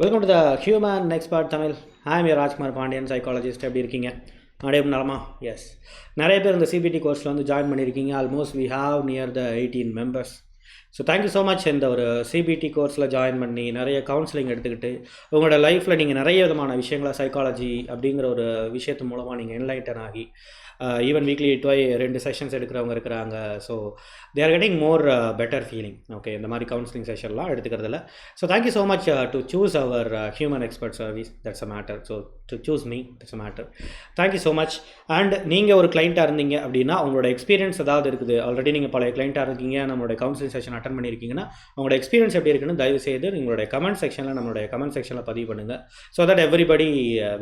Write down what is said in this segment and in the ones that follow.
Welcome to the human expert Tamil. I am your Rajkumar Pandian, psychologist. எப்படி இருக்கீங்க? நிறைய நலமா? எஸ், நிறைய பேர் இந்த சிபிடி கோர்ஸில் வந்து ஜாயின் பண்ணியிருக்கீங்க. Almost we have near the 18 members. So thank you so much. இந்த ஒரு சிபிடி கோர்ஸில் ஜாயின் பண்ணி நிறைய கவுன்சிலிங் எடுத்துக்கிட்டு உங்களோட லைஃப்பில் நீங்கள் நிறைய விதமான விஷயங்களை சைக்காலஜி அப்படிங்கிற ஒரு விஷயத்து மூலமாக நீங்கள் என்லைட்டன் ஆகி ஈவன் வீக்லி 2 செஷன்ஸ் எடுக்கிறவங்க இருக்கிறாங்க. So they are getting more better feeling. Okay, இந்த மாதிரி கவுன்சிலிங் செஷன்லாம் எடுத்துக்கிறதில்ல. So thank you so much to choose our human expert service. That's a matter. So to choose me, that's a matter. Thank you so much. And நீங்கள் ஒரு கிளைண்ட்டாக இருந்தீங்க அப்படின்னா உங்களோட experience ஏதாவது இருக்குது, ஆல்ரெடி நீங்கள் பழைய கிளைண்ட்டாக இருக்கீங்க, நம்மளோட கவுன்சிலிங் செஷன் அட்டன் பண்ணியிருக்கீங்கன்னா உங்களோட எக்ஸ்பீரியன்ஸ் எப்படி இருக்குன்னு தயவுசெய்து உங்களுடைய கமெண்ட் செக்ஷனில் நம்மளுடைய கமெண்ட் செக்ஷனில் பதிவு பண்ணுங்கள். So that everybody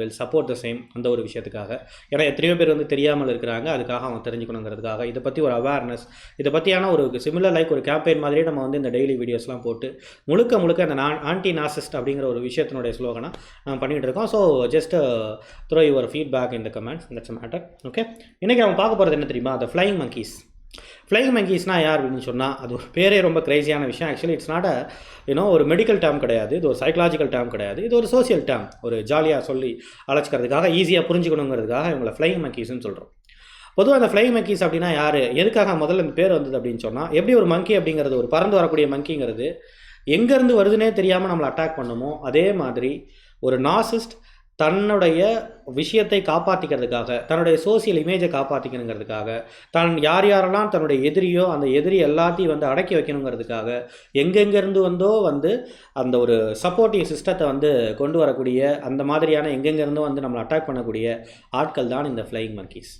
will support the same. அந்த ஒரு விஷயத்துக்காக. ஏன்னா எத்தனையோ பேர் வந்து தெரியாமல் இருக்கிறாங்க, அதுக்காக அவங்க தெரிஞ்சுக்கணுங்கிறதுக்காக இதை பற்றி ஒரு அவேர்னஸ், இதை பற்றியான ஒரு சிமிலர் லைக் ஒரு கேம்பெயின் மாதிரியே நம்ம வந்து இந்த டெய்லி வீடியோஸ்லாம் போட்டு முழுக்க அந்த ஆன்டி நாசிஸ்ட் அப்படிங்கிற ஒரு விஷயத்தினுடைய ஸ்லோகனாக நம்ம பண்ணிகிட்டு இருக்கோம். So just throw your feedback in the comments. That's a matter. Okay, இன்றைக்கி நம்ம பார்க்க போகிறது என்ன தெரியுமா? த ஃப்ளையிங் மங்கீஸ். ஃப்ளையிங் மங்கீஸ்னால் யார் அப்படின்னு சொன்னால் அது ஒரு பேரே ரொம்ப கிரேசியான விஷயம். ஆக்சுவலி இட்ஸ் நாட் ஒரு மெடிக்கல் டேர்ம் கிடையாது, இது ஒரு சைக்கலாஜிக்கல் டேர்ம் கிடையாது, இது ஒரு சோசியல் டேர்ம். ஒரு ஜாலியாக சொல்லி அழைச்சிக்கிறதுக்காக, ஈஸியாக புரிஞ்சுக்கணுங்கிறதுக்காக இவங்களை ஃப்ளையிங் மங்கீஸ்ன்னு சொல்கிறோம். பொதுவாக அந்த ஃப்ளைங் மங்கீஸ் அப்படின்னா யார், எதுக்காக முதல்ல இந்த பேர் வந்தது அப்படின்னு சொன்னால், எப்படி ஒரு மங்கி அப்படிங்கிறது, ஒரு பறந்து வரக்கூடிய மங்கிங்கிறது எங்கேருந்து வருதுன்னே தெரியாமல் நம்மளை அட்டாக் பண்ணுமோ, அதே மாதிரி ஒரு நாசிஸ்ட் தன்னுடைய விஷயத்தை காப்பாற்றிக்கிறதுக்காக, தன்னுடைய சோசியல் இமேஜை காப்பாற்றிக்கணுங்கிறதுக்காக, யாரெல்லாம் தன்னுடைய எதிரியோ அந்த எதிரி எல்லாத்தையும் வந்து அடக்கி வைக்கணுங்கிறதுக்காக எங்கெங்கேருந்து வந்தோ வந்து அந்த ஒரு சப்போர்ட்டிவ் சிஸ்டத்தை வந்து கொண்டு வரக்கூடிய, அந்த மாதிரியான எங்கெங்கேருந்தோ வந்து நம்மளை அட்டாக் பண்ணக்கூடிய ஆட்கள் தான் இந்த ஃப்ளையிங் மங்கீஸ்.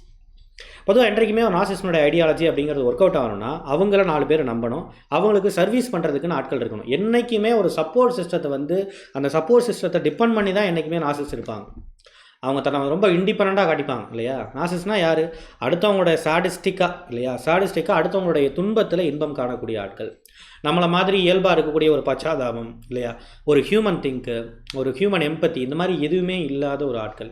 பொதுவாக என்றைக்குமே ஒரு நாசிஸ்டனுடைய ஐடியாலஜி அப்படிங்கிறது ஒர்க் அவுட் ஆகணும்னா அவங்கள 4 பேர் நம்பணும், அவங்களுக்கு சர்வீஸ் பண்ணுறதுக்குன்னு ஆட்கள் இருக்கணும். என்றைக்குமே ஒரு சப்போர்ட் சிஸ்டத்தை வந்து அந்த சப்போர்ட் சிஸ்டத்தை டிபெண்ட் பண்ணி தான் என்றைக்குமே நாசிஸ்ட் இருப்பாங்க. அவங்க தன்னை ரொம்ப இண்டிபெண்ட்டாக காட்டிப்பாங்க இல்லையா? நாசிஸ்ட்னால் யார்? அடுத்தவங்களோட சாடிஸ்டிக்காக அடுத்தவங்களுடைய துன்பத்தில் இன்பம் காணக்கூடிய ஆட்கள். நம்மளை மாதிரி இயல்பாக இருக்கக்கூடிய ஒரு பச்சாதாபம் இல்லையா, ஒரு ஹியூமன் திங்க்கு, ஒரு ஹியூமன் எம்பத்தி, இந்த மாதிரி எதுவுமே இல்லாத ஒரு ஆட்கள்.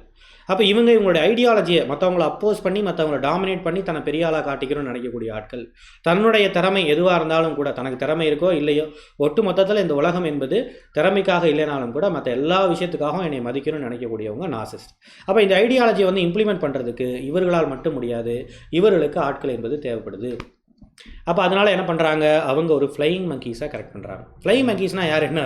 அப்போ இவங்களுடைய ஐடியாலஜியை மற்றவங்களை அப்போஸ் பண்ணி, மற்றவங்களை டாமினேட் பண்ணி தன்னை பெரிய ஆளாக காட்டிக்கணும்னு நினைக்கக்கூடிய ஆட்கள். தன்னுடைய திறமை எதுவாக இருந்தாலும் கூட, தனக்கு திறமை இருக்கோ இல்லையோ, ஒட்டு மொத்தத்தில் இந்த உலகம் என்பது திறமைக்காக இல்லைனாலும் கூட மற்ற எல்லா விஷயத்துக்காகவும் என்னை மதிக்கணும்னு நினைக்கக்கூடியவங்க நாசிஸ்ட். அப்போ இந்த ஐடியாலஜியை வந்து இம்ப்ளிமெண்ட் பண்ணுறதுக்கு இவர்களால் மட்டும் முடியாது, இவர்களுக்கு ஆட்கள் என்பது தேவைப்படுது. அப்போ அதனால் என்ன பண்ணுறாங்க, அவங்க ஒரு ஃப்ளையிங் மங்கீஸாக கரெக்ட் பண்ணுறாங்க. ஃப்ளையிங் மங்கீஸ்னால் யார்? என்ன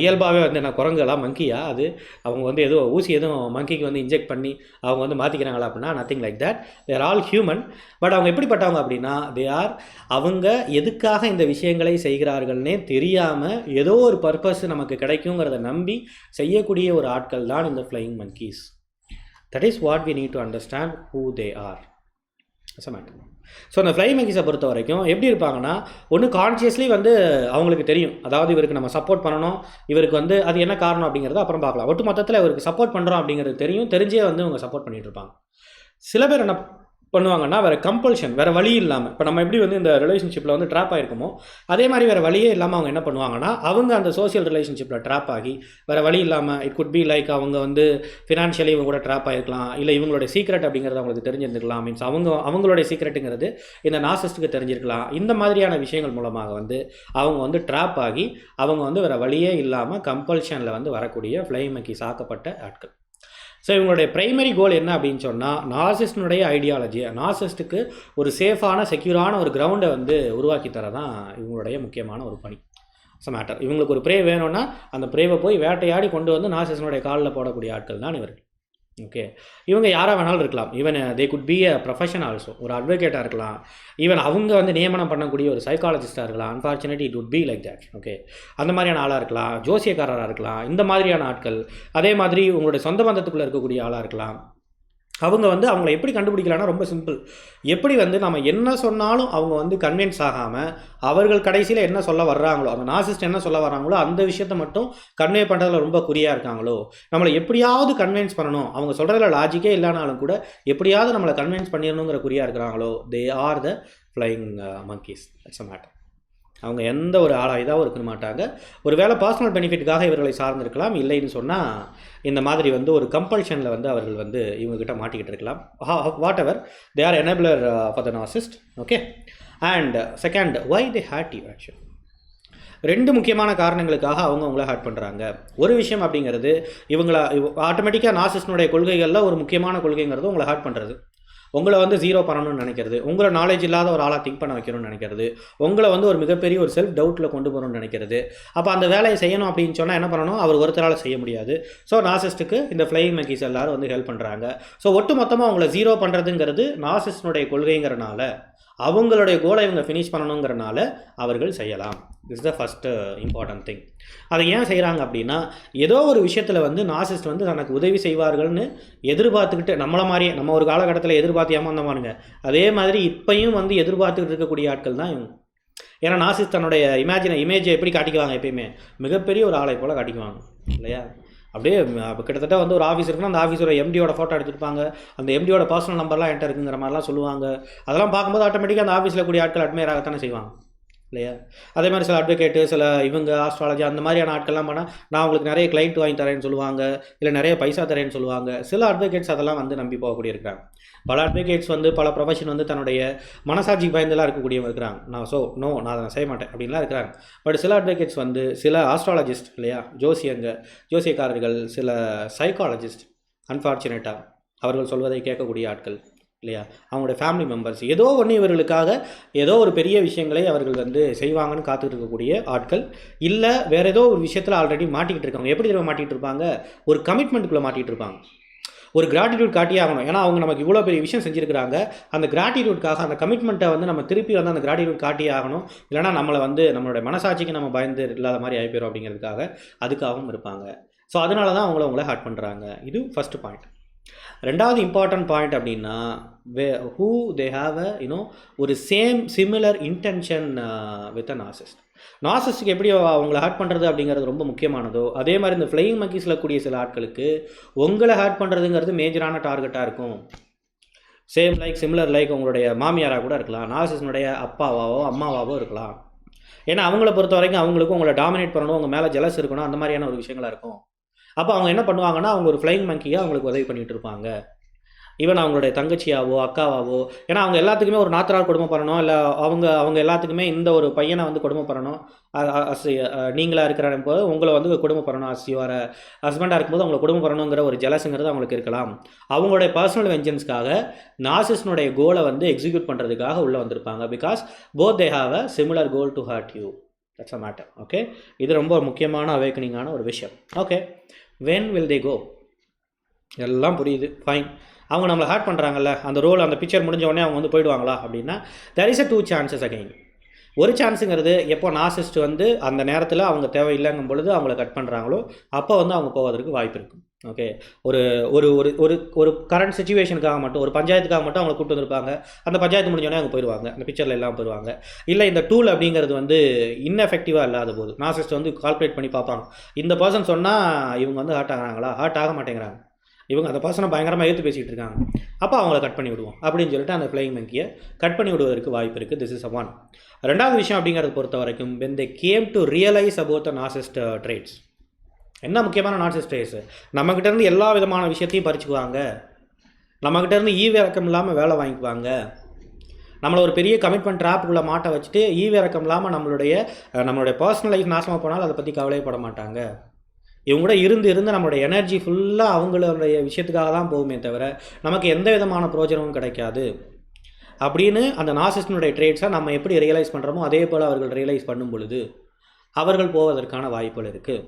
இயல்பாகவே வந்து என்ன குரங்குலாம் மங்கியா? அது அவங்க வந்து எதுவும் ஊசி எதுவும் மங்கிக்கு வந்து இன்ஜெக்ட் பண்ணி அவங்க வந்து மாற்றிக்கிறாங்களா அப்படின்னா nothing like that. They are all human. But அவங்க எப்படிப்பட்டவங்க அப்படின்னா அவங்க எதுக்காக இந்த விஷயங்களை செய்கிறார்கள்னே தெரியாமல் ஏதோ ஒரு பர்பஸ் நமக்கு கிடைக்குங்கிறத நம்பி செய்யக்கூடிய ஒரு ஆட்கள் தான் இந்த flying monkeys. That is what we need to understand who they are. So அந்த ஃப்ளையிங் மங்கீஸை பொறுத்த வரைக்கும் எப்படி இருப்பாங்கன்னா, ஒன்று கான்ஷியஸ்லி வந்து அவங்களுக்கு தெரியும், அதாவது இவருக்கு நம்ம சப்போர்ட் பண்ணணும், இவருக்கு வந்து அது என்ன காரணம் அப்படிங்கிறத அப்புறம் பார்க்கலாம். ஒட்டு மொத்தத்தில் இவருக்கு சப்போர்ட் பண்ணுறோம் அப்படிங்கிறது தெரிஞ்சே வந்து இவங்க சப்போர்ட் பண்ணிகிட்டு இருப்பாங்க. சில பேர் என்ன பண்ணுவாங்கன்னா, வேறு கம்பல்ஷன், வேறு வழி இல்லாமல், இப்போ நம்ம எப்படி வந்து இந்த ரிலேஷன்ஷிப்பில் வந்து ட்ராப் ஆகிருக்கோமோ அதே மாதிரி வேறு வழியே இல்லாமல் அவங்க என்ன பண்ணுவாங்கன்னா, அவங்க அந்த சோசியல் ரிலேஷன்ஷிப்பில் ட்ராப் ஆகி வேறு வழி இல்லாமல், இட் குட் பி லைக் அவங்க வந்து ஃபினான்ஷியலி இவங்க கூட ட்ராப் ஆகிருக்கலாம், இல்லை இவங்களுடைய சீக்ரெட் அப்படிங்கிறது அவங்களுக்கு தெரிஞ்சிருந்துருக்கலாம், மீன்ஸ் அவங்களுடைய சீக்ரெட்டுங்கிறது இந்த நாசிஸ்ட்டுக்கு தெரிஞ்சிருக்கலாம். இந்த மாதிரியான விஷயங்கள் மூலமாக வந்து அவங்க வந்து ட்ராப் ஆகி அவங்க வந்து வேறு வழியே இல்லாமல் கம்பல்ஷனில் வந்து வரக்கூடிய ஃப்ளையிங் மங்கீஸ் ஆக்கப்பட்ட ஆட்கள். ஸோ இவங்களுடைய ப்ரைமரி கோல் என்ன அப்படின்னு சொன்னால், நாசிஸ்டினுடைய ஐடியாலஜி, நாசிஸ்ட்டுக்கு ஒரு சேஃபான செக்யூரான ஒரு கிரவுண்டை வந்து உருவாக்கி தரதான் இவங்களுடைய முக்கியமான ஒரு பணி. மேட்டர். இவங்களுக்கு ஒரு ப்ரே வேணும்னா அந்த ப்ரேவை போய் வேட்டையாடி கொண்டு வந்து நாசிஸ்டினுடைய காலில் போடக்கூடிய ஆட்கள் தான் இவர்கள். ஓகே, இவங்க யாராக வேணாலும் இருக்கலாம். Even they could be a profession also. ஒரு அட்வொகேட்டாக இருக்கலாம், ஈவன் அவங்க வந்து நியமனம் பண்ணக்கூடிய ஒரு சைக்காலஜிஸ்ட்டாக இருக்கலாம். Unfortunately it would be like that. Okay, அந்த மாதிரியான ஆளாக இருக்கலாம், ஜோசியக்காரராக இருக்கலாம், இந்த மாதிரியான ஆட்கள். அதே மாதிரி உங்களுடைய சொந்த பந்தத்துக்குள்ளே இருக்கக்கூடிய ஆளாக இருக்கலாம். அவங்க வந்து அவங்கள எப்படி கண்டுபிடிக்கலாம்னா ரொம்ப சிம்பிள். எப்படி வந்து நம்ம என்ன சொன்னாலும் அவங்க வந்து கன்வின்ஸ் ஆகாமல், அவர்கள் கடைசியில் என்ன சொல்ல வர்றாங்களோ, அந்த நாசிஸ்ட் என்ன சொல்ல வர்றாங்களோ அந்த விஷயத்தை மட்டும் கன்வே பண்ணுறதுல ரொம்ப குறியாக இருக்காங்களோ, நம்மளை எப்படியாவது கன்வின்ஸ் பண்ணணும், அவங்க சொல்கிறதுல லாஜிக்கே இல்லைனாலும் கூட எப்படியாவது நம்மளை கன்வின்ஸ் பண்ணிடணுங்கிற குறியாக இருக்கிறாங்களோ, they are the flying monkeys. That's a matter. அவங்க எந்த ஒரு இதாகவும் இருக்க மாட்டாங்க. ஒரு வேளை பர்சனல் பெனிஃபிட்டுக்காக இவர்களை சார்ந்திருக்கலாம், இல்லைன்னு சொன்னால் இந்த மாதிரி வந்து ஒரு கம்பல்ஷனில் வந்து அவர்கள் வந்து இவங்ககிட்ட மாட்டிக்கிட்டு இருக்கலாம். Whatever, they are enabler for the narcissist. Okay, and second, why they hate you actually. 2 முக்கியமான காரணங்களுக்காக அவங்கள ஹர்ட் பண்ணுறாங்க. ஒரு விஷயம் அப்படிங்கிறது இவங்கள ஆட்டோமேட்டிக்காக நார்சிஸ்டினுடைய கொள்கைகளில் ஒரு முக்கியமான கொள்கைங்கிறது உங்களை ஹர்ட் பண்ணுறது. உங்களை வந்து ஜீரோ பண்ணணும்னு நினைக்கிறது, உங்களை நாலேஜ் இல்லாத ஒரு ஆளாக திங்க் பண்ண வைக்கணும்னு நினைக்கிறது, உங்களை வந்து ஒரு மிகப்பெரிய ஒரு செல்ஃப் டவுட்டில் கொண்டு போகணும்னு நினைக்கிறது. அப்போ அந்த வேலையை செய்யணும் அப்படின்னு சொன்னால் என்ன பண்ணணும்? அவர் ஒருத்தரால் செய்ய முடியாது. ஸோ நார்சிஸ்ட்டுக்கு இந்த ஃப்ளையிங் மங்கீஸ் எல்லாரும் வந்து ஹெல்ப் பண்ணுறாங்க. ஸோ ஒட்டு மொத்தமாக அவங்கள ஜீரோ பண்ணுறதுங்கிறது நார்சிஸ்டினுடைய கொள்கைங்கிறனால, அவங்களுடைய கோலை இவங்க ஃபினிஷ் பண்ணணுங்கிறனால அவர்கள் செய்யலாம். This is the first important thing. அதை ஏன் செய்கிறாங்க அப்படின்னா, ஏதோ ஒரு விஷயத்தில் வந்து நார்சிஸ்ட் வந்து தனக்கு உதவி செய்வார்கள்னு எதிர்பார்த்துக்கிட்டு, நம்மளை மாதிரியே நம்ம ஒரு காலகட்டத்தில் எதிர்பார்த்து ஏமாந்தமானுங்க, அதே மாதிரி இப்பையும் வந்து எதிர்பார்த்துக்கிட்டு இருக்கக்கூடிய ஆட்கள் தான் இவங்க. ஏன்னா நார்சிஸ்ட் தன்னுடைய இமேஜை எப்படி காட்டிக்குவாங்க? எப்பயுமே மிகப்பெரிய ஒரு ஆளை போல் காட்டிக்குவாங்க இல்லையா? அப்படியே கிட்டத்தட்ட வந்து ஒரு ஆஃபீஸ் இருக்குன்னா அந்த ஆஃபீஸோட எம்டியோட ஃபோட்டோ எடுத்துருப்பாங்க, அந்த எம்டியோட பர்சனல் நம்பர்லாம் என்கிட்ட இருக்குங்கிற மாதிரிலாம் சொல்லுவாங்க. அதெல்லாம் பார்க்கும்போது ஆட்டோமேட்டிக்காக அந்த ஆஃபீஸில் கூடிய ஆட்கள் அட்மையர் ஆகத்தானே செய்வாங்க இல்லையா? அதே மாதிரி சில அட்வொகேட்டு, சில இவங்க ஆஸ்ட்ராலஜி அந்த மாதிரியான ஆட்கள்லாம் பண்ணால் நான் உங்களுக்கு நிறைய கிளைண்ட் வாங்கி தரேன்னு சொல்லுவாங்க, இல்லை நிறைய பைசா தரேன்னு சொல்லுவாங்க. சில அட்வொகேட்ஸ் அதெல்லாம் வந்து நம்பி போகக்கூடிய இருக்கிறாங்க. பல அட்வொகேட்ஸ் வந்து பல ப்ரொஃபஷன் வந்து தன்னுடைய மனசாட்சி பயந்தெல்லாம் இருக்கக்கூடியவங்க இருக்கிறாங்க. நான் அதை செய்ய மாட்டேன் அப்படின்லாம் இருக்கிறாங்க. பட் சில அட்வொகேட்ஸ் வந்து சில ஆஸ்ட்ராலஜிஸ்ட் இல்லையா, ஜோசியக்காரர்கள், சில சைக்காலஜிஸ்ட் அன்ஃபார்ச்சுனேட்டாக அவர்கள் சொல்வதை கேட்கக்கூடிய ஆட்கள் இல்லையா, அவங்களுடைய ஃபேமிலி மெம்பர்ஸ் ஏதோ ஒன்று இவர்களுக்காக ஏதோ ஒரு பெரிய விஷயங்களை அவர்கள் வந்து செய்வாங்கன்னு காத்துக்கிட்டு இருக்கக்கூடிய ஆட்கள், இல்லை வேறு ஏதோ ஒரு விஷயத்தில் ஆல்ரெடி மாட்டிக்கிட்டு இருக்காங்க. எப்படி தெரியுமா மாட்டிகிட்டு இருப்பாங்க? ஒரு கமிட்மெண்ட்டுக்குள்ளே மாட்டிகிட்டு இருப்பாங்க. ஒரு கிராட்டிடியூட் காட்டியே ஆகணும். ஏன்னா அவங்க நமக்கு இவ்வளோ பெரிய விஷயம் செஞ்சுருக்கிறாங்க. அந்த கிராட்டிடியூட்காக, அந்த கமிட்மெண்ட்டை வந்து நம்ம திருப்பி வந்து அந்த கிராட்டிடியூட் காட்டியே ஆகணும். இல்லைனா நம்மளை வந்து நம்மளுடைய மனசாட்சிக்கு நம்ம பயந்து இல்லாத மாதிரி ஆகிப்போயிடும் அப்படிங்கிறதுக்காக அதுக்காகவும் இருப்பாங்க. ஸோ அதனால தான் அவங்கள ஹர்ட் பண்ணுறாங்க. இது ஃபஸ்ட்டு பாயிண்ட். ரெண்டாவது இம்பார்ட்டன்ட் பாயிண்ட் அப்படின்னா, ஹூ தே ஹாவ் ஒரு similar intention with a narcissist. நார்சிஸ்ட்டுக்கு எப்படி அவங்கள ஹர்ட் பண்ணுறது அப்படிங்கிறது ரொம்ப முக்கியமானதோ, அதே மாதிரி இந்த ஃப்ளையிங் மங்கீஸில் கூடிய சில ஆட்களுக்கு உங்களை ஹர்ட் பண்ணுறதுங்கிறது மேஜரான டார்கெட்டாக இருக்கும். சிமிலர் லைக் உங்களுடைய மாமியாராக கூட இருக்கலாம், நார்சிஸ்டினுடைய அப்பாவாவோ அம்மாவாவோ இருக்கலாம். ஏன்னா அவங்கள பொறுத்த வரைக்கும் அவங்களுக்கும் உங்களை டாமினேட் பண்ணணும், உங்கள் மேலே ஜெலஸ் இருக்கணும், அந்த மாதிரியான ஒரு விஷயங்களாக இருக்கும். அப்போ அவங்க என்ன பண்ணுவாங்கன்னா, அவங்க ஒரு ஃப்ளையிங் மங்கியாக அவங்களுக்கு உதவி பண்ணிகிட்டு இருப்பாங்க. ஈவன் அவங்களுடைய தங்கச்சியாவோ அக்காவாவோ, ஏன்னா அவங்க எல்லாத்துக்குமே ஒரு நாத்தனார் கொடுமை பண்ணணும், இல்லை அவங்க எல்லாத்துக்குமே இந்த ஒரு பையனை வந்து கொடுமை பண்ணணும், நீங்களாக இருக்கிற போது உங்களை வந்து கொடுமை பண்ணணும், யுவர் ஹஸ்பண்டாக இருக்கும்போது அவங்களை கொடுமை பண்ணணுங்கிற ஒரு ஜெலஸுங்கிறது அவங்களுக்கு இருக்கலாம். அவங்களுடைய பர்சனல் வெஞ்சன்ஸ்க்காக நார்சிஸ்டினுடைய கோலை வந்து எக்ஸிக்யூட் பண்ணுறதுக்காக உள்ளே வந்திருப்பாங்க. Because both they have a similar goal to hurt you. That's a matter. Okay, இது ரொம்ப முக்கியமான அவேக்கனிங்கான ஒரு விஷயம். Okay, when will they go? எல்லாம் புரியுது, ஃபைன். அவங்க நம்மளை ஹர்ட் பண்ணுறாங்கல்ல, அந்த ரோல் அந்த பிக்சர் முடிஞ்ச உடனே அவங்க வந்து போயிடுவாங்களா அப்படின்னா, there is a 2 chances again. ஒரு சான்ஸுங்கிறது எப்போ நார்சிஸ்ட் வந்து அந்த நேரத்தில் அவங்க தேவையில்லைங்கும் பொழுது அவங்கள கட் பண்ணுறாங்களோ அப்போ வந்து அவங்க போவதற்கு வாய்ப்பு இருக்கும். ஓகே, ஒரு ஒரு ஒரு ஒரு கரண்ட் சுச்சுவேஷனுக்காக மட்டும், ஒரு பஞ்சாயத்துக்காக மட்டும் அவங்களை கூப்பிட்டு வந்திருப்பாங்க, அந்த பஞ்சாயத்து முடிஞ்சோடனே அவங்க போயிடுவாங்க, அந்த பிக்சரில் எல்லாம் போயிடுவாங்க. இல்லை இந்த டூல் அப்படிங்கிறது வந்து இன்னெஃபெக்டிவாக இல்லாத போது நார்சிஸ்ட் வந்து கால்குலேட் பண்ணி பார்ப்பாங்க, இந்த பர்சன் சொன்னால் இவங்க வந்து ஹர்ட் ஆகிறாங்களா, ஹர்ட் ஆக மாட்டேங்கிறாங்க, இவங்க அந்த பர்சனை பயங்கரமாக எடுத்து பேசிகிட்டு இருக்காங்க, அப்போ அவங்கள கட் பண்ணி விடுவோம் அப்படின்னு சொல்லிட்டு அந்த ஃப்ளையிங் மங்கியை கட் பண்ணி விடுவதற்கு வாய்ப்பு இருக்குது. This is a one. ரெண்டாவது விஷயம் அப்படிங்கிறத பொறுத்த வரைக்கும், when they came to realize about the narcissist traits, என்ன முக்கியமான நார்சிஸ்ட் ட்ரேட்ஸ், நம்மக்கிட்டேருந்து எல்லா விதமான விஷயத்தையும் பறிச்சுக்குவாங்க, நம்மக்கிட்டேருந்து ஈவிரக்கம் இல்லாமல் வேலை வாங்கிக்குவாங்க, நம்மளை ஒரு பெரிய கமிட்மெண்ட் ட்ராப்புக்குள்ளே மாட்ட வச்சுட்டு ஈவிரக்கம் இல்லாமல் நம்மளுடைய பர்சனல் லைஃப் நாசமாக போனாலும் அதை பற்றி கவலைப்பட மாட்டாங்க. இவங்க கூட இருந்து நம்மளுடைய எனர்ஜி ஃபுல்லாக அவங்களுடைய விஷயத்துக்காக தான் போகுமே தவிர நமக்கு எந்த விதமான பிரயோஜனமும் கிடைக்காது அப்படின்னு அந்த நார்சிஸ்டினுடைய ட்ரேட்ஸை நம்ம எப்படி ரியலைஸ் பண்ணுறோமோ அதே போல் அவர்கள் ரியலைஸ் பண்ணும் பொழுது அவர்கள் போவதற்கான வாய்ப்புகள் இருக்குது.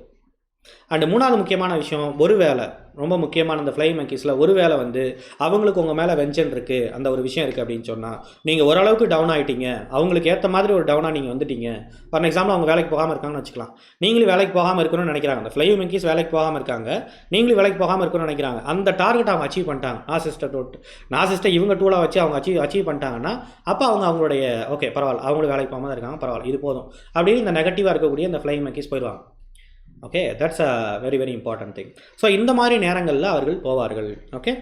அண்டு மூணாவது முக்கியமான விஷயம், ஒரு வேளை ரொம்ப முக்கியமான அந்த ஃப்ளையிங் மங்கீஸில் ஒரு வேளை வந்து அவங்களுக்கு உங்கள் மேலே வெஞ்சன் இருக்குது, அந்த ஒரு விஷயம் இருக்குது அப்படின்னு சொன்னால் நீங்கள் ஓரளவுக்கு டவுன் ஆகிட்டீங்க, அவங்களுக்கு ஏற்ற மாதிரி ஒரு டவுனாக நீங்கள் வந்துட்டீங்க. ஃபார் எக்ஸாம்பிள் அவங்க வேலைக்கு போகாமல் இருக்காங்கன்னு வச்சுக்கலாம், நீங்களும் வேலைக்கு போகாமல் இருக்கணும்னு நினைக்கிறாங்க, அந்த ஃப்ளையிங் மங்கீஸ் வேலைக்கு போகாமல் இருக்காங்க, நீங்களும் வேலைக்கு போகாமல் இருக்கணும்னு நினைக்கிறாங்க, அந்த டார்கெட் அவங்க அச்சீவ் பண்ணிட்டாங்க, நார்சிஸ்ட்டை இவங்க டூலாக வச்சு அவங்க அச்சீவ் பண்ணிட்டாங்கன்னா அப்போ அவங்களுடைய ஓகே பரவாயில்ல, அவங்களும் வேலைக்கு போகாமல் இருக்காங்க, பரவாயில்ல இது போதும் அப்படின்னு இந்த நெகட்டிவாக இருக்கக்கூடிய இந்த ஃப்ளையிங் மங்கீஸ் போயிடுவாங்க. Okay, that's a very very important thing. So இந்த மாதிரி நேரங்களில் அவர்கள் போவார்கள். ஓகே,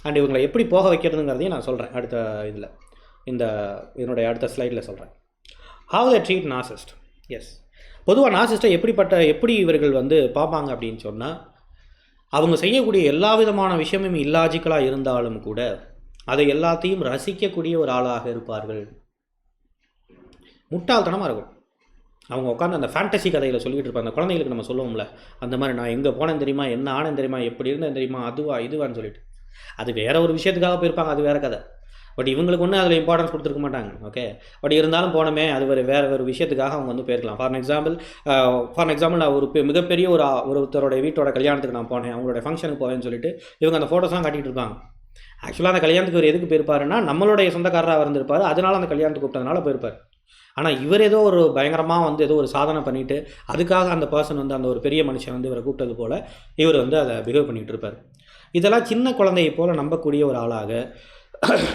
அண்ட் இவங்களை எப்படி போக வைக்கிறதுங்கிறதையும் நான் சொல்கிறேன் அடுத்த இதில், என்னுடைய அடுத்த ஸ்லைடில் சொல்கிறேன். How to treat narcissist. Yes, பொதுவாக நார்சிஸ்ட்டை எப்படி இவர்கள் வந்து பார்ப்பாங்க அப்படின்னு சொன்னால், அவங்க செய்யக்கூடிய எல்லா விதமான விஷயமும் இல்லாஜிக்கலாக இருந்தாலும் கூட அதை எல்லாத்தையும் ரசிக்கக்கூடிய ஒரு ஆளாக இருப்பார்கள். முட்டாள்தனமாக இருக்கும், அவங்க உட்காந்து அந்த ஃபேண்டசி கதையில் சொல்லிகிட்டு இருப்பாங்க. அந்த குழந்தைங்களுக்கு நம்ம சொல்லுவோம்ல, அந்த மாதிரி நான் எங்கே போனேன் தெரியுமா, என்ன ஆனேன் தெரியுமா, எப்படி இருந்தேன் தெரியுமா, அதுவா இதுவான்னு சொல்லிட்டு. அது வேற ஒரு விஷயத்துக்காக போயிருப்பாங்க, அது வேற கதை. பட் இவங்களுக்கு ஒன்றும் அதில் இம்பார்ட்டன்ஸ் கொடுத்துருக்க மாட்டாங்க. ஓகே, பட் இருந்தாலும் போனோமே அது வேறு விஷயத்துக்காக அவங்க வந்து போயிருக்கலாம். ஃபார் எக்ஸாம்பிள் நான் ஒரு மிகப்பெரிய ஒருத்தரோட வீட்டோட கல்யாணத்துக்கு நான் போனேன், அவங்களோட ஃபங்க்ஷனுக்கு போவேன்னு சொல்லிட்டு இவங்க அந்த ஃபோட்டோஸ்லாம் காட்டிகிட்டு இருப்பாங்க. ஆக்சுவலாக அந்த கல்யாணத்துக்கு ஒரு எதுக்கு போயிருப்பாருன்னா, நம்மளுடைய சொந்தக்காரராக இருந்திருப்பார், அதனால் அந்த கல்யாணத்துக்கு கூப்பிட்டதுனால போயிருப்பார். ஆனால் இவர் ஏதோ ஒரு பயங்கரமாக வந்து ஏதோ ஒரு சாதனை பண்ணிவிட்டு அதுக்காக அந்த பர்சன் வந்து அந்த ஒரு பெரிய மனுஷன் வந்து இவரை கூப்பிட்டது போல் இவர் வந்து அதை பிஹேவ் பண்ணிகிட்டு இருப்பார். இதெல்லாம் சின்ன குழந்தையை போல் நம்பக்கூடிய ஒரு ஆளாக,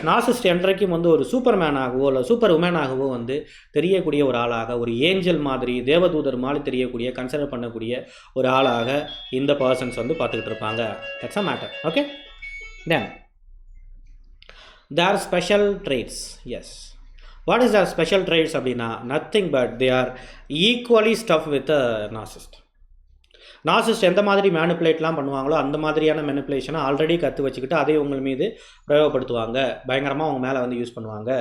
நார்சிசிஸ்ட் என்றைக்கும் வந்து ஒரு சூப்பர்மேனாகவோ இல்லை சூப்பர் உமேனாகவோ வந்து தெரியக்கூடிய ஒரு ஆளாக, ஒரு ஏஞ்சல் மாதிரி தேவதூதர் மாதிரி தெரியக்கூடிய கன்சிடர் பண்ணக்கூடிய ஒரு ஆளாக இந்த பர்சன்ஸ் வந்து பார்த்துக்கிட்டு இருப்பாங்க. That's a matter. Okay, then their special traits. Yes, what is their special traits அப்படின்னா nothing but they are equally stuff with a narcissist எந்த மாதிரி மேனிப்புலேட்லாம் பண்ணுவாங்களோ அந்த மாதிரியான மேனிப்புலேஷனை ஆல்ரெடி கற்று வச்சுக்கிட்டு அதை உங்கள் மீது பிரயோகப்படுத்துவாங்க, பயங்கரமாக அவங்க மேலே வந்து யூஸ் பண்ணுவாங்க.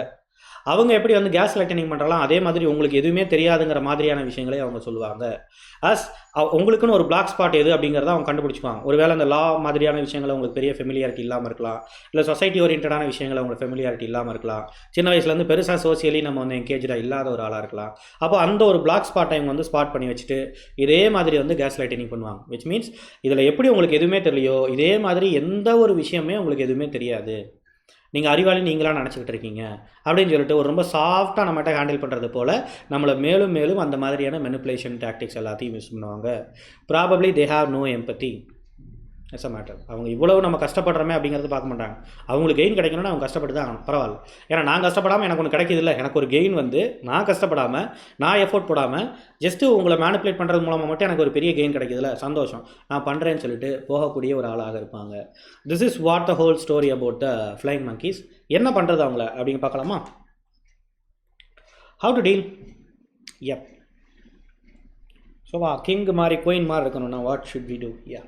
அவங்க எப்படி வந்து கேஸ் லைட்டனிங் பண்ணுறலாம் அதே மாதிரி உங்களுக்கு எதுவுமே தெரியாதுங்கிற மாதிரியான விஷயங்களே அவங்க சொல்லுவாங்க. உங்களுக்குன்னு ஒரு பிளாக் ஸ்பாட் எது அப்படிங்கிறத அவங்க கண்டுபிடிச்சிக்குவாங்க. ஒருவேளை அந்த லா மாதிரியான விஷயங்களை உங்களுக்கு பெரிய ஃபெமிலியாரிட்டி இல்லாமல் இருக்கலாம், இல்லை சொசைட்டி ஓரியன்டான விஷயங்களை உங்களுக்கு ஃபெமிலியாரிட்டி இல்லாமல் இருக்கலாம், சின்ன வயசுலேருந்து பெருசாக சோசியலி நம்ம வந்து என்கேஜாக இல்லாத ஒரு ஆளாக இருக்கலாம். அப்போ அந்த ஒரு பிளாக் ஸ்பாட்டை இவங்க வந்து ஸ்பாட் பண்ணி வச்சுட்டு இதே மாதிரி வந்து கேஸ் லைட்டனிங் பண்ணுவாங்க. விச் மீன்ஸ் இதில் எப்படி உங்களுக்கு எதுவுமே தெரியலையோ இதே மாதிரி எந்த ஒரு விஷயமே உங்களுக்கு எதுவுமே தெரியாது, நீங்கள் அறிவாளி நீங்களாக நினச்சிக்கிட்டு இருக்கீங்க அப்படின்னு சொல்லிட்டு ஒரு ரொம்ப சாஃப்டாக நம்மகிட்ட ஹேண்டில் பண்ணுறது போல் நம்மளை மேலும் மேலும் அந்த மாதிரியான மெனிப்புலேஷன் டாக்டிக்ஸ் எல்லாத்தையும் யூஸ் பண்ணுவாங்க. Probably they have no empathy. It's a matter. அவங்க இவ்வளவு நம்ம கஷ்டப்படுறோமே அப்படிங்கிறது பார்க்க மாட்டாங்க. அவங்களுக்கு கெயின் கிடைக்கணும்னா அவங்க கஷ்டப்பட்டு தான் ஆகணும், பரவாயில்ல. ஏன்னா நான் கஷ்டப்படாமல் எனக்கு ஒன்று கிடைக்கிது இல்லை, எனக்கு ஒரு கெயின் வந்து நான் கஷ்டப்படாமல் நான் எஃபோர்ட் போடாமல் ஜஸ்ட்டு உங்களை மேனிப்புலேட் பண்ணுறது மூலமாக மட்டும் எனக்கு ஒரு பெரிய கெயின் கிடைக்கிதுல்ல, சந்தோஷம், நான் பண்ணுறேன்னு சொல்லிட்டு போகக்கூடிய ஒரு ஆளாக இருப்பாங்க. This is what the whole story about the flying monkeys. என்ன பண்ணுறது அவங்கள அப்படின்னு பார்க்கலாமா? How to deal? If so king மாதிரி குயின் மாதிரி இருக்கணும்னா what should we do? Yeah,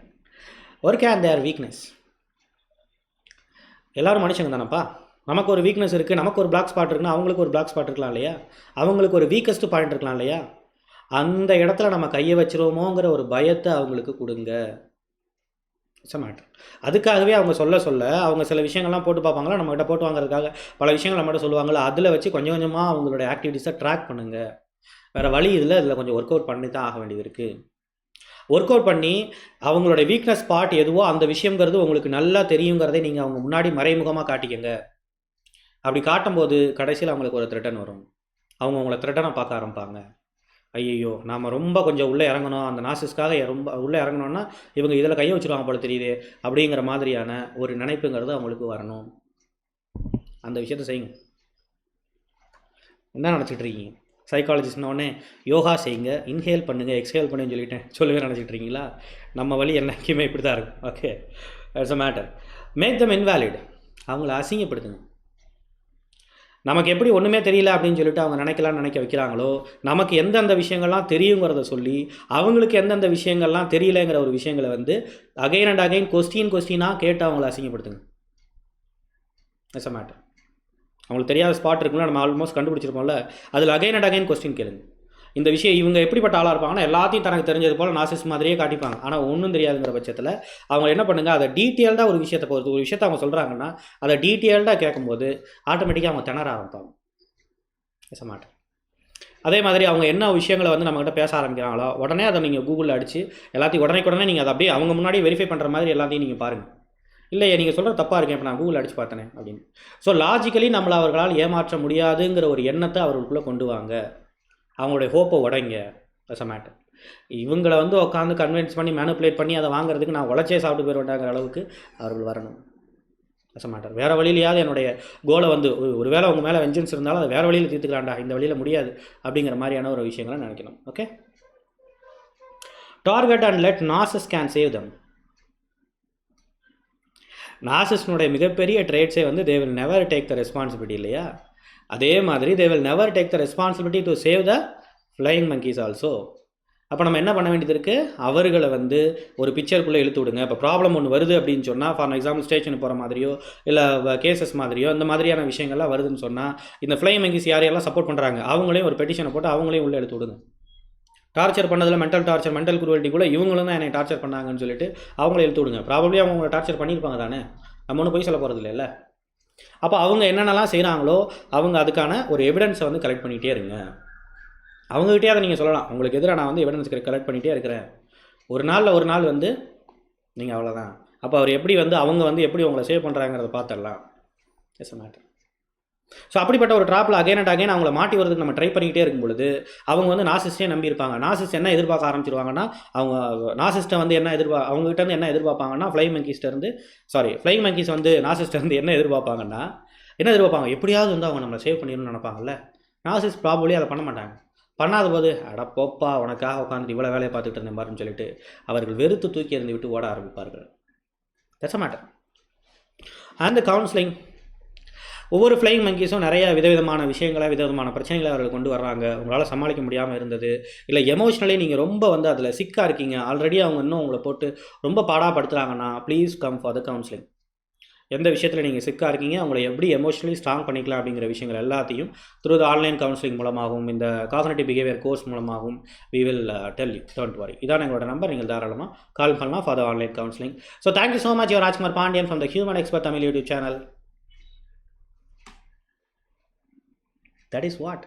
work on their weakness. எல்லோரும் மனுஷங்க தானப்பா, நமக்கு ஒரு வீக்னஸ் இருக்குது, நமக்கு ஒரு பிளாக் ஸ்பாட் இருக்குன்னா அவங்களுக்கு ஒரு பிளாக் ஸ்பாட் இருக்கலாம் இல்லையா, அவங்களுக்கு ஒரு வீக்கஸ்ட் பாயிண்ட் இருக்கலாம் இல்லையா, அந்த இடத்துல நம்ம கையை வச்சிருவோமோங்கிற ஒரு பயத்தை அவங்களுக்கு கொடுங்க. It's a matter. அதுக்காகவே அவங்க சொல்ல அவங்க சில விஷயங்கள்லாம் போட்டு பார்ப்பாங்களா, நம்மகிட்ட போட்டு வாங்குறதுக்காக பல விஷயங்கள் நம்மகிட்ட சொல்லுவாங்களா, அதில் வச்சு கொஞ்சம் கொஞ்சமாக அவங்களோட ஆக்டிவிட்டீஸை ட்ராக் பண்ணுங்கள். வேறு வழி இதில் கொஞ்சம் ஒர்க் அவுட் பண்ணி தான் ஆக வேண்டியது இருக்குது. ஒர்க் அவுட் பண்ணி அவங்களோட வீக்னஸ் பார்ட் எதுவோ அந்த விஷயங்கிறது உங்களுக்கு நல்லா தெரியுங்கிறதை நீங்கள் அவங்க முன்னாடி மறைமுகமாக காட்டிக்கங்க. அப்படி காட்டும்போது கடைசியில் அவங்களுக்கு ஒரு த்ரெட்டன் வரும், அவங்க உங்களை த்ரெட்டனாக பார்க்க ஆரம்பிப்பாங்க. ஐயோ நாம் ரொம்ப கொஞ்சம் உள்ளே இறங்கணும், அந்த நாசிஸ்க்காக ரொம்ப உள்ளே இறங்கணுன்னா இவங்க இதில் கையை வச்சுருவாங்க போல தெரியுது அப்படிங்கிற மாதிரியான ஒரு நினைப்புங்கிறது அவங்களுக்கு வரணும். அந்த விஷயத்தை செய்யுங்க. என்ன நினச்சிட்டு இருக்கீங்க? சைக்காலஜிஸ்ட்னோடனே யோகா செய்யுங்க, இன்ஹேல் பண்ணுங்கள், எக்ஸ்ஹேல் பண்ணுன்னு சொல்லவே நினச்சிட்டு இருக்கீங்களா? நம்ம வழி என்றைக்குமே இப்படி தான் இருக்கும். Okay, it's a matter. Make them invalid. அவங்கள அசிங்கப்படுத்துங்க. நமக்கு எப்படி ஒன்றுமே தெரியல அப்படின்னு சொல்லிட்டு அவங்க நினைக்க வைக்கிறாங்களோ, நமக்கு எந்தெந்த விஷயங்கள்லாம் தெரியுங்கிறத சொல்லி அவங்களுக்கு எந்தெந்த விஷயங்கள்லாம் தெரியலங்கிற ஒரு விஷயங்களை வந்து அகைன் அண்ட் அகைன் கொஸ்டினாக கேட்டு அவங்கள அசிங்கப்படுத்துங்க. It's a matter. அவங்களுக்கு தெரியாத ஸ்பாட் இருக்குல்ல, நம்ம ஆல்மோஸ்ட் கண்டுபிடிச்சிருப்போம்ல, அதில் அகைன் அண்ட் அகைன் கொஸ்டின் கேளுங்க. இந்த விஷயம் இவங்க எப்படிப்பட்ட ஆளாக இருப்பாங்கன்னா எல்லாத்தையும் தனக்கு தெரிஞ்சது போல் நார்சிசிஸ்ட் மாதிரியே காட்டிப்பாங்க. ஆனால் ஒன்றும் தெரியாதுங்கிற பட்சத்தில் அவங்க என்ன பண்ணுங்கள், அதை டீட்டெயில்டாக ஒரு விஷயத்தை பொறுத்து ஒரு விஷயத்தை அவங்க சொல்கிறாங்கன்னா அதை டீட்டெயில்டாக கேட்கும்போது ஆட்டோமேட்டிக்காக அவங்க திணற ஆரம்பிப்பாங்க. பேச மாட்டேன். அதே மாதிரி அவங்க என்ன விஷயங்களை வந்து நம்மகிட்ட பேச ஆரம்பிக்கிறாங்களோ உடனே அதை நீங்கள் கூகுளில் அடித்து எல்லாத்தையும் உடனே நீங்கள் அதை அப்படியே அவங்க முன்னாடி வெரிஃபை பண்ணுற மாதிரி எல்லாத்தையும் நீங்கள் பாருங்கள். இல்லையே நீங்கள் சொல்கிறது தப்பாக இருக்கேன், இப்போ நான் கூகுள் அடித்து பார்த்தேனே அப்படின்னு. ஸோ லாஜிக்கலி நம்மளை அவர்களால் ஏமாற்ற முடியாதுங்கிற ஒரு எண்ணத்தை அவர்களுக்குள்ளே கொண்டு வாங்க. அவங்களுடைய ஹோப்பை உடைங்க. As a matter. இவங்களை வந்து உட்காந்து கன்வின்ஸ் பண்ணி மேனிப்புலேட் பண்ணி அதை வாங்குறதுக்கு நான் உழைச்சே சாப்பிட்டு போயிடுவேண்டாங்கிற அளவுக்கு அவர்கள் வரணும். As a matter. வேறு வழியிலையாவது என்னுடைய கோலை வந்து ஒரு வேளை உங்கள் மேலே வெஞ்சன்ஸ் இருந்தாலும் அதை வேறு வழியில் தீர்த்துக்கலாம்டா, இந்த வழியில் முடியாது அப்படிங்கிற மாதிரியான ஒரு விஷயங்களை நினைக்கணும். Okay, target and let narcissist can save them. நார்சிசிஸ்டினுடைய மிகப்பெரிய ட்ரேட்ஸே வந்து they will never take the responsibility இல்லையா, அதே மாதிரி they will never take the responsibility to save the flying monkeys also. அப்போ நம்ம என்ன பண்ண வேண்டியது இருக்குது, அவர்களை வந்து ஒரு பிக்சருக்குள்ளே இழுத்து விடுங்க. இப்போ ப்ராப்ளம் ஒன்று வருது அப்படின்னு சொன்னால், ஃபார் எக்ஸாம்பிள் ஸ்டேஷனுக்கு போகிற மாதிரியோ இல்லை கேசஸ் மாதிரியோ இந்த மாதிரியான விஷயங்கள்லாம் வருதுன்னு சொன்னால், இந்த ஃப்ளையிங் monkeys யாரையெல்லாம் சப்போர்ட் பண்ணுறாங்க அவங்களையும் ஒரு பெட்டிஷனை போட்டு அவங்களையும் உள்ளே எடுத்து விடுங்க. டார்ச்சர் பண்ணதில் மென்டல் டார்ச்சர், மென்டல் குரூவல்ட்டி கூட இவங்களும் தான் என்னை டார்ச்சர் பண்ணாங்கன்னு சொல்லிட்டு அவங்கள இழுத்து விடுங்க. ப்ராபப்ளி அவங்க உங்களை டார்ச்சர் பண்ணியிருப்பாங்க தானே, நம்ம ஒன்றும் போய் சொல்ல போகிறது இல்லைல்ல. அப்போ அவங்க என்னென்னலாம் செய்கிறாங்களோ அவங்க அதுக்கான ஒரு எவிடன்ஸை வந்து கலெக்ட் பண்ணிகிட்டே இருங்க. அவங்ககிட்டே அதை நீங்கள் சொல்லலாம், உங்களுக்கு எதிராக நான் வந்து எவிடன்ஸ் கலெக்ட் பண்ணிகிட்டே இருக்கிறேன், ஒரு நாள் வந்து நீங்கள் அவ்வளோதான். அப்போ அவர் எப்படி வந்து அவங்க வந்து எப்படி உங்களை சேவ் பண்ணுறாங்கிறத பார்த்துடலாம். It's a matter. ஸோ அப்படிப்பட்ட ஒரு ட்ராப்பில் அகைன் அண்ட் அகைன் அவங்கள மாட்டி வரதுக்கு நம்ம ட்ரை பண்ணிக்கிட்டே இருக்கும் பொழுது அவங்க வந்து நாசிஸ்டே நம்பியிருப்பாங்க. நாசிஸ்ட் என்ன எதிர்பார்க்க ஆரம்பிச்சிருவாங்கன்னா, அவங்க நாசிஸ்ட்டை வந்து என்ன அவங்ககிட்ட இருந்து என்ன எதிர்பார்ப்பாங்கன்னா, ஃப்ளைங் மங்கீஸ் வந்து நாசிஸ்ட்டை வந்து என்ன எதிர்பார்ப்பாங்க, எப்படியாவது வந்து அவங்க நம்மளை சேவ் பண்ணிடணும்னு நினைப்பாங்கல்ல. நாசிஸ்ட் ப்ராபப்ளி அதை பண்ண மாட்டாங்க. பண்ணாத போது அட போப்பா உனக்காக உட்காந்து இவ்வளோ வேலையை பார்த்துட்டு இருந்தேன் பாருன்னு சொல்லிட்டு அவர்கள் வெறுத்து தூக்கி எறிந்து விட்டு ஓட ஆரம்பிப்பார்கள். That's a matter. And counselling, ஒவ்வொரு ஃப்ளைங் மங்கீஸும் நிறைய விதவிதமான விதவிதமான பிரச்சனைகளை அவர்கள் கொண்டு வர்றாங்க. உங்களால் சமாளிக்க முடியாமல் இருந்தது, இல்லை எமோஷ்னலி நீங்கள் ரொம்ப வந்து அதில் சிக்காக இருக்கீங்க, ஆல்ரெடி அவங்க இன்னும் உங்களை போட்டு ரொம்ப பாடாப்படுத்துகிறாங்கன்னா please come for the counselling. எந்த விஷயத்தில் நீங்கள் சிக்காக இருக்கீங்க, அவங்களை எப்படி எமோஷ்னலி ஸ்ட்ராங் பண்ணிக்கலாம் அப்படிங்கிற விஷயங்கள் எல்லாத்தையும் த்ரூ த ஆன்லைன் கவுன்சிலிங் மூலமாகவும் இந்த காக்னிட்டிவ் பிஹேவியர் கோர்ஸ் மூலமாகவும் we will tell you. Don't worry. இதான் எங்களோட நம்பர், நீங்கள் தாராளமாக கால் பண்ணலாம் for the online counselling. So thank you so much, your Rajkumar Pandian from the human expert Tamil YouTube channel. That is what